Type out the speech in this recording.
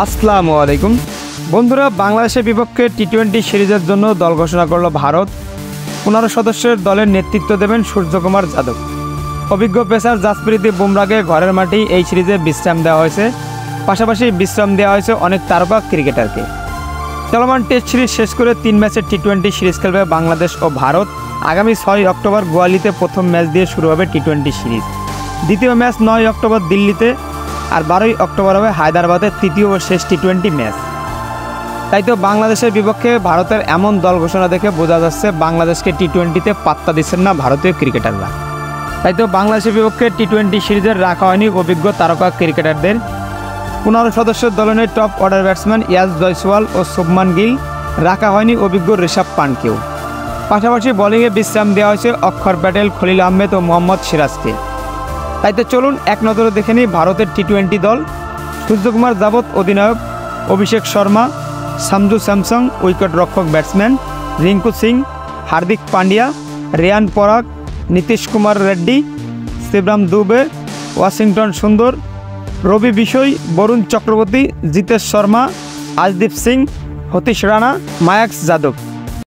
আসসালামু আলাইকুম বন্ধুরা, বাংলাদেশের বিপক্ষে টি-20 সিরিজের জন্য দল ঘোষণা করল ভারত। 15 সদস্যের দলের নেতৃত্ব দেবেন সূর্যকুমার যাদব। অভিজ্ঞ পেসার জাসপ্রীত বুমরাকে ঘরের মাঠেই এই সিরিজে বিশ্রাম দেওয়া হয়েছে, পাশাপাশি বিশ্রাম দেওয়া হয়েছে অনেক তারকা ক্রিকেটারকে। চলমান টেস্ট সিরিজ শেষ করে 3 ম্যাচের টি-20 সিরিজ খেলবে বাংলাদেশ ও ভারত। আগামী 6 অক্টোবর গোয়ালিতে প্রথম ম্যাচ দিয়ে শুরু হবে টি-20 সিরিজ। দ্বিতীয় ম্যাচ 9 অক্টোবর দিল্লিতে, আর 12 অক্টোবর হবে হায়দ্রাবাদের তৃতীয় ও শেষ টি-20 ম্যাচ। তাই তো বাংলাদেশের বিপক্ষে ভারতের এমন দল ঘোষণা দেখে বোঝা যাচ্ছে বাংলাদেশকে টি-20তে পাত্তা দিচ্ছেন না ভারতীয় ক্রিকেটাররা। তাই তো বাংলাদেশের বিপক্ষে টি-20 সিরিজের রাখা হয়নি অভিজ্ঞ তারকা ক্রিকেটারদের। 15 সদস্যের দলের টপ অর্ডার ব্যাটসম্যান ইয়াস জয়সওয়াল ও শুভমান গিল, রাখা হয়নি অভিজ্ঞ ঋষভ পান্টকেও। পাশাপাশি বোলিংয়ে বিশ্রাম দেওয়া হয়েছে অক্ষর প্যাটেল, খলিল আহমেদ ও মোহাম্মদ সিরাজকে। তাই তো চলুন এক নজরে দেখে নিই ভারতের টি-20 দল। সূর্যকুমার যাদব অধিনায়ক, অভিষেক শর্মা, সামজু স্যামসং উইকেট রক্ষক ব্যাটসম্যান, রিঙ্কু সিং, হার্দিক পান্ডিয়া, রেয়ান পরাগ, নীতিশ কুমার রেড্ডি, শিবরাম দুবে, ওয়াশিংটন সুন্দর, রবি বিশই, বরুণ চক্রবর্তী, জিতেশ শর্মা, আজদীপ সিং, হতীশ রানা, মায়াঙ্ক যাদব।